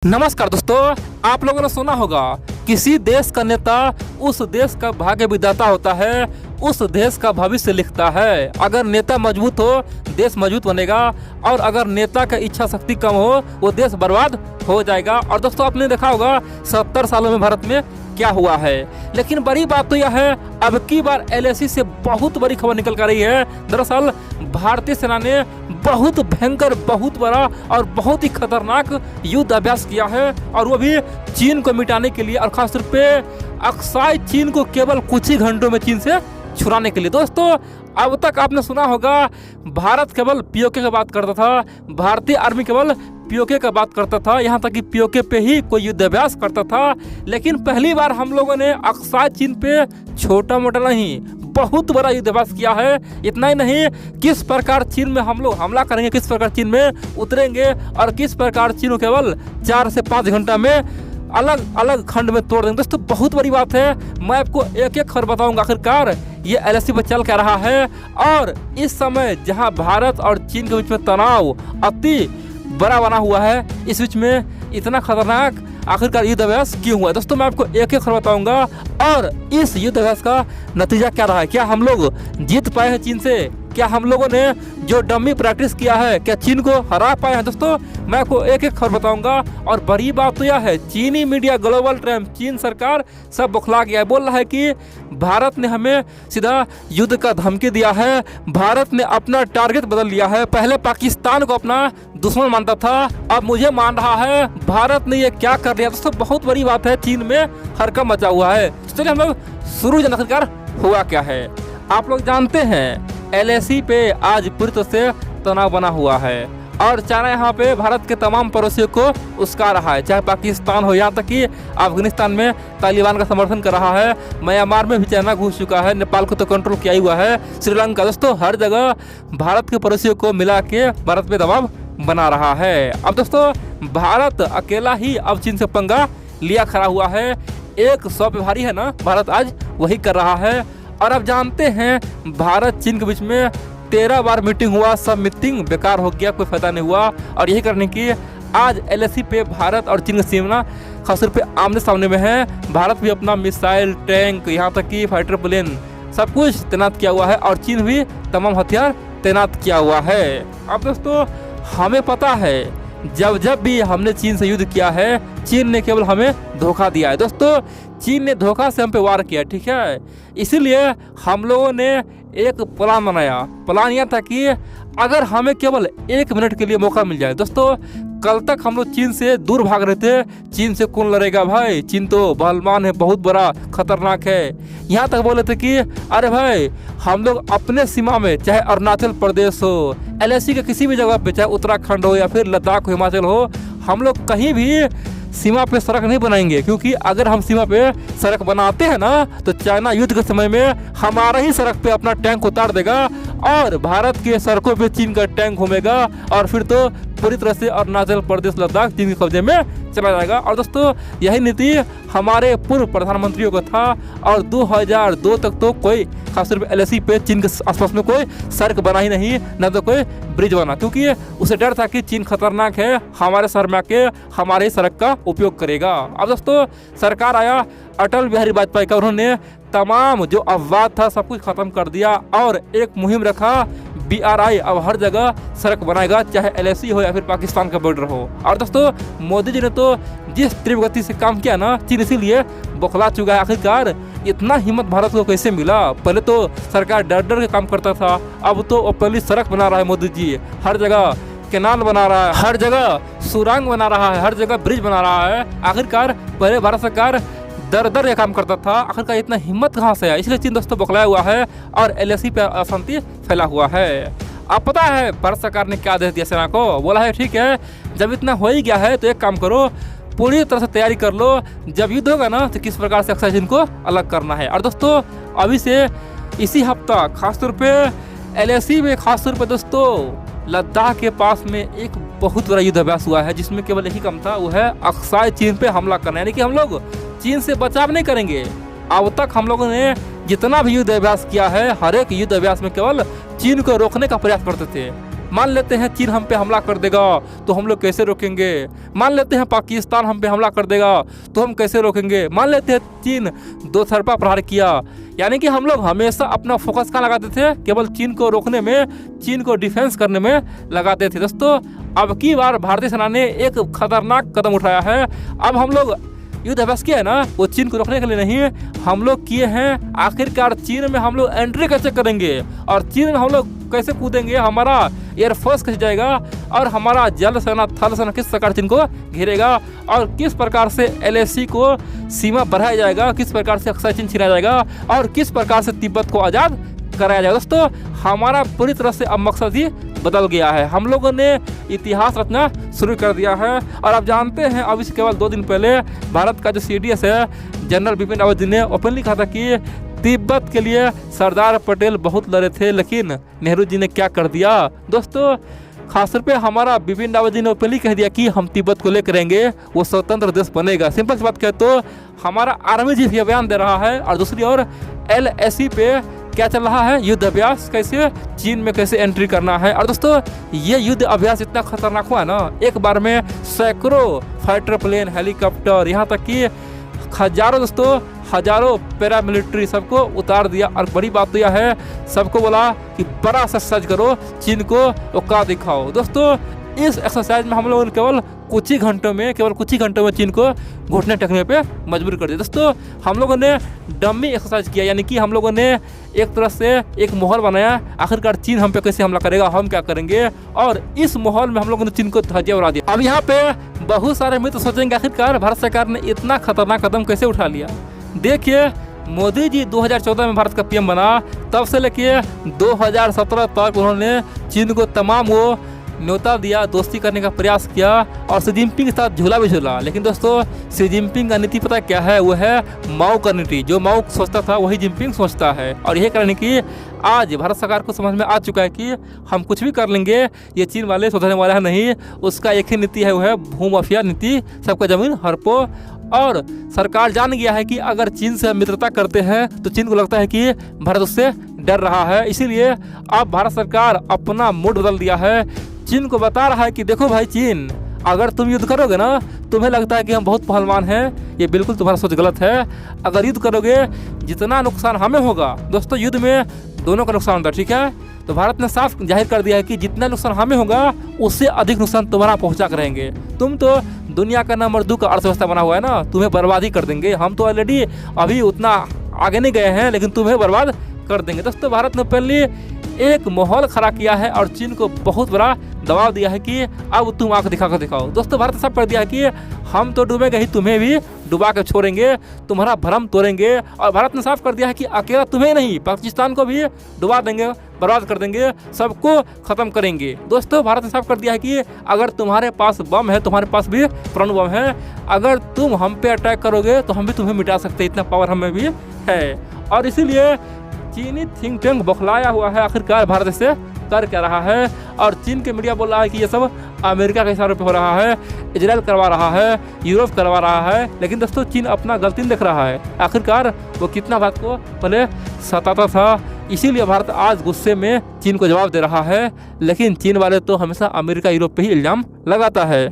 नमस्कार दोस्तों, आप लोगों ने सुना होगा किसी देश का नेता उस देश का भाग्य विधाता होता है, उस देश का भविष्य लिखता है। अगर नेता मजबूत हो देश मजबूत बनेगा, और अगर नेता का इच्छा शक्ति कम हो वो देश बर्बाद हो जाएगा। और दोस्तों आपने देखा होगा 70 सालों में भारत में क्या हुआ है। लेकिन बड़ी बात तो यह है, अब की बार एलएसी से बहुत बड़ी खबर निकल कर रही है। दरअसल भारतीय सेना ने बहुत भयंकर, बहुत बड़ा और बहुत ही खतरनाक युद्ध अभ्यास किया है, और वो भी चीन को मिटाने के लिए, और खासतौर पे अक्साई चीन को केवल कुछ ही घंटों में चीन से छुड़ाने के लिए। दोस्तों अब तक आपने सुना होगा भारत केवल पीओके की बात करता था, भारतीय आर्मी केवल पीओके का बात करता था, यहाँ तक कि पीओके पे ही कोई युद्ध अभ्यास करता था। लेकिन पहली बार हम लोगों ने अक्साई चीन पे छोटा मोटा नहीं, बहुत बड़ा युद्ध अभ्यास किया है। इतना ही नहीं, किस प्रकार चीन में हम लोग हमला करेंगे, किस प्रकार चीन में उतरेंगे, और किस प्रकार चीन को केवल 4 से 5 घंटा में अलग अलग खंड में तोड़ देंगे। दोस्तों बहुत बड़ी बात है, मैं आपको एक एक खबर बताऊंगा आखिरकार ये एलएसी पर चल क्या रहा है। और इस समय जहां भारत और चीन के बीच में तनाव अति बड़ा बना हुआ है, इस बीच में इतना खतरनाक आखिरकार युद्ध अभ्यास क्यों हुआ है, दोस्तों मैं आपको एक एक खबर बताऊंगा। और इस युद्ध अभ्यास का नतीजा क्या रहा है, क्या हम लोग जीत पाए हैं चीन से, क्या हम लोगों ने जो डमी प्रैक्टिस किया है क्या चीन को हरा पाए हैं। दोस्तों मैं आपको एक एक खबर बताऊंगा। और बड़ी बात तो यह है, चीनी मीडिया, ग्लोबल टाइम, चीन सरकार सब बौखला गया है, बोल रहा है कि भारत ने हमें सीधा युद्ध का धमकी दिया है, भारत ने अपना टारगेट बदल लिया है। पहले पाकिस्तान को अपना दुश्मन मानता था, अब मुझे मान रहा है भारत ने ये क्या कर लिया। दोस्तों बहुत बड़ी बात है, चीन में हरकम मचा हुआ है। चलिए हम लोग शुरू जानते आखिरकार हुआ क्या है। आप लोग जानते हैं एलएसी पे आज पूरी तरह से तनाव बना हुआ है, और चाइना यहाँ पे भारत के तमाम पड़ोसियों को उस्का रहा है, चाहे पाकिस्तान हो, यहाँ तक कि अफगानिस्तान में तालिबान का समर्थन कर रहा है, म्यांमार में भी चाइना घुस चुका है, नेपाल को तो कंट्रोल किया ही हुआ है, श्रीलंका। दोस्तों हर जगह भारत के पड़ोसियों को मिला के भारत पे दबाव बना रहा है। अब दोस्तों भारत अकेला ही अब चीन से पंगा लिया खड़ा हुआ है, 100 पे भारी है ना, भारत आज वही कर रहा है। और अब जानते हैं भारत चीन के बीच में 13 बार मीटिंग हुआ, सब मीटिंग बेकार हो गया, कोई फायदा नहीं हुआ। और यही करने की आज एलएसी पे भारत और चीन का सीमा खासतौर पे आमने सामने में है। भारत भी अपना मिसाइल, टैंक, यहाँ तक कि फाइटर प्लेन सब कुछ तैनात किया हुआ है, और चीन भी तमाम हथियार तैनात किया हुआ है। अब दोस्तों हमें पता है जब भी हमने चीन से युद्ध किया है, चीन ने केवल हमें धोखा दिया है। दोस्तों चीन ने धोखा से हम पे वार किया, ठीक है, इसीलिए हम लोगों ने एक प्लान बनाया। प्लान यह था कि अगर हमें केवल 1 मिनट के लिए मौका मिल जाए। दोस्तों कल तक हम लोग चीन से दूर भाग रहे थे, चीन से कौन लड़ेगा भाई, चीन तो बलवान है, बहुत बड़ा खतरनाक है। यहाँ तक बोले थे कि अरे भाई हम लोग अपने सीमा में, चाहे अरुणाचल प्रदेश हो, एलएसी के किसी भी जगह पे, चाहे उत्तराखंड हो या फिर लद्दाख हो, हिमाचल हो, हम लोग कहीं भी सीमा पे सड़क नहीं बनाएंगे, क्योंकि अगर हम सीमा पे सड़क बनाते हैं ना तो चाइना युद्ध के समय में हमारा ही सड़क पे अपना टैंक उतार देगा, और भारत के सड़कों पे चीन का टैंक घूमेगा, और फिर तो पूरी तरह से अरुणाचल प्रदेश, लद्दाख चीन के कब्जे में चला जाएगा। और दोस्तों यही नीति हमारे पूर्व प्रधानमंत्रियों का था, और 2002 तक तो कोई खासतौर पे एलएसी पे चीन के आसपास में कोई सड़क बना ही नहीं, न तो कोई ब्रिज बना, क्योंकि उसे डर था कि चीन खतरनाक है, हमारे शहर में आके हमारे ही सड़क का उपयोग करेगा। अब दोस्तों सरकार आया अटल बिहारी वाजपेयी का, उन्होंने तमाम जो अपवाद था सब कुछ खत्म कर दिया, और एक मुहिम रखा, BRI अब हर जगह सड़क बनाएगा, चाहे एलएसी हो या फिर पाकिस्तान का बॉर्डर हो। और दोस्तों मोदी जी ने तो जिस तीव्र गति से काम किया ना, चीन इसीलिए बौखला चुका है। आखिरकार इतना हिम्मत भारत को कैसे मिला, पहले तो सरकार डर डर के काम करता था, अब तो पहली सड़क बना रहा है मोदी जी, हर जगह कैनाल बना रहा है, हर जगह सुरंग बना रहा है, हर जगह ब्रिज बना रहा है। आखिरकार पहले भारत सरकार दर दर ये काम करता था, आखिरकार इतना हिम्मत कहाँ से है, इसलिए चीन दोस्तों बौखलाया हुआ है, और एलएसी पे अशांति फैला हुआ है। आप पता है भारत सरकार ने क्या आदेश दिया सेना को, बोला है ठीक है जब इतना हो ही गया है तो एक काम करो, पूरी तरह से तैयारी कर लो, जब युद्ध होगा ना तो किस प्रकार से अक्साई चीन को अलग करना है। और दोस्तों अभी से इसी हफ्ता खासतौर पे एलएसी में, खासतौर पे दोस्तों लद्दाख के पास में एक बहुत बड़ा युद्ध अभ्यास हुआ है, जिसमें केवल एक ही काम था, वो है अक्साई चीन पे हमला करना, यानी कि हम लोग चीन से बचाव नहीं करेंगे। अब तक हम लोगों ने जितना भी युद्ध अभ्यास किया है, हर एक युद्ध अभ्यास में केवल चीन को रोकने का प्रयास करते थे, मान लेते हैं चीन हम पे हमला कर देगा तो हम लोग कैसे रोकेंगे, मान लेते हैं पाकिस्तान हम पे हमला कर देगा तो हम कैसे रोकेंगे, मान लेते हैं चीन दो तरफा प्रहार किया। यानी कि हम लोग हमेशा अपना फोकस कहाँ लगाते थे, केवल चीन को रोकने में, चीन को डिफेंस करने में लगाते थे। दोस्तों अब की बार भारतीय सेना ने एक खतरनाक कदम उठाया है। अब हम लोग युद्ध अभ्यास किया है ना, वो चीन को रोकने के लिए नहीं, हम लोग किए हैं आखिरकार चीन में हम लोग एंट्री कैसे करेंगे और चीन में हम लोग कैसे कूदेंगे, हमारा एयरफोर्स कैसे जाएगा और हमारा जल सेना थल सेना किस प्रकार चीन को घेरेगा और किस प्रकार से LAC को सीमा बढ़ाया जाएगा, किस प्रकार से अक्सर चीन छिनाया जाएगा और किस प्रकार से तिब्बत को आज़ाद कराया जाएगा। दोस्तों हमारा पूरी तरह से अब मकसद ही बदल गया है, हम लोगों ने इतिहास रचना शुरू कर दिया है। और आप जानते हैं अभी से केवल 2 दिन पहले भारत का जो CDS है जनरल बिपिन रावत जी ने ओपनली कहा था कि तिब्बत के लिए सरदार पटेल बहुत लड़े थे, लेकिन नेहरू जी ने क्या कर दिया। दोस्तों खासतौर पे हमारा बिपिन रावत जी ने ओपनली कह दिया कि हम तिब्बत को लेकर रहेंगे, वो स्वतंत्र देश बनेगा। सिंपल सी बात कहे तो हमारा आर्मी चीफ ये बयान दे रहा है और दूसरी ओर LAC पे क्या चल रहा है, युद्ध अभ्यास कैसे चीन में कैसे एंट्री करना है। और दोस्तों ये युद्ध अभ्यास इतना खतरनाक हुआ ना, एक बार में सैकड़ों फाइटर प्लेन, हेलीकॉप्टर, यहाँ तक कि हजारों पैरामिलिट्री सबको उतार दिया। और बड़ी बात तो यह है, सबको बोला कि बड़ा सा सर्च करो, चीन को औकात दिखाओ। दोस्तों इस एक्सरसाइज में हम लोगों ने केवल कुछ ही घंटों में चीन को घुटने टेकने पे मजबूर कर दिया। दोस्तों हम लोगों ने डमी एक्सरसाइज किया, यानी कि हम लोगों ने एक तरह से एक माहौल बनाया, आखिरकार चीन हम पे कैसे हमला करेगा, हम क्या करेंगे, और इस माहौल में हम लोगों ने चीन को धज्जियां उड़ा दिया। अब यहाँ पे बहुत सारे मित्र सोचेंगे आखिरकार भारत सरकार ने इतना खतरनाक कदम कैसे उठा लिया। देखिए मोदी जी 2014 में भारत का PM बना, तब से लेके 2017 तक उन्होंने चीन को तमाम वो न्योता दिया, दोस्ती करने का प्रयास किया और शी जिनपिंग के साथ झूला भी झूला। लेकिन दोस्तों शी जिनपिंग का नीति पता क्या है, वो है माओ का नीति। जो माओ सोचता था वही जिनपिंग सोचता है, और यही कारण कि आज भारत सरकार को समझ में आ चुका है कि हम कुछ भी कर लेंगे, ये चीन वाले सुधरने वाला है नहीं। उसका एक ही नीति है, वो है भूमाफिया नीति, सबका जमीन हड़पो। और सरकार जान गया है कि अगर चीन से मित्रता करते हैं तो चीन को लगता है कि भारत उससे डर रहा है, इसीलिए अब भारत सरकार अपना मूड बदल दिया है। चीन को बता रहा है कि देखो भाई चीन, अगर तुम युद्ध करोगे ना, तुम्हें लगता है कि हम बहुत पहलवान हैं, ये बिल्कुल तुम्हारा सोच गलत है। अगर युद्ध करोगे जितना नुकसान हमें होगा, दोस्तों युद्ध में दोनों का नुकसान होता है, ठीक है। तो भारत ने साफ जाहिर कर दिया है कि जितना नुकसान हमें होगा उससे अधिक नुकसान तुम्हारा पहुंचा कर रहेंगे। तुम तो दुनिया का नंबर 2 का अर्थव्यवस्था बना हुआ है ना, तुम्हें बर्बाद ही कर देंगे। हम तो ऑलरेडी अभी उतना आगे नहीं गए हैं, लेकिन तुम्हें बर्बाद कर देंगे। दोस्तों भारत ने पहले एक माहौल खड़ा किया है और चीन को बहुत बड़ा दबाव दिया है कि अब तुम आंख दिखा कर दिखाओ। दोस्तों भारत ने सब कर दिया है कि हम तो डूबेंगे ही, तुम्हें भी डुबा के छोड़ेंगे, तुम्हारा भरम तोड़ेंगे। और भारत ने साफ कर दिया है कि अकेला तुम्हें नहीं, पाकिस्तान को भी डुबा देंगे, बर्बाद कर देंगे, सबको खत्म करेंगे। दोस्तों भारत ने साफ कर दिया है कि अगर तुम्हारे पास बम है, तुम्हारे पास भी परमाणु बम है, अगर तुम हम पे अटैक करोगे तो हम भी तुम्हें मिटा सकते, इतना पावर हमें भी है। और इसीलिए चीनी थिंक टैंक बौखलाया हुआ है, आखिरकार भारत से कर क्या रहा है। और चीन के मीडिया बोल रहा है कि ये सब अमेरिका के इशारों पे हो रहा है, इजराइल करवा रहा है, यूरोप करवा रहा है। लेकिन दोस्तों चीन अपना गलती देख रहा है, आखिरकार वो कितना भारत को पहले सताता था, इसीलिए भारत आज गुस्से में चीन को जवाब दे रहा है। लेकिन चीन वाले तो हमेशा अमेरिका यूरोप पे ही इल्ज़ाम लगाता है।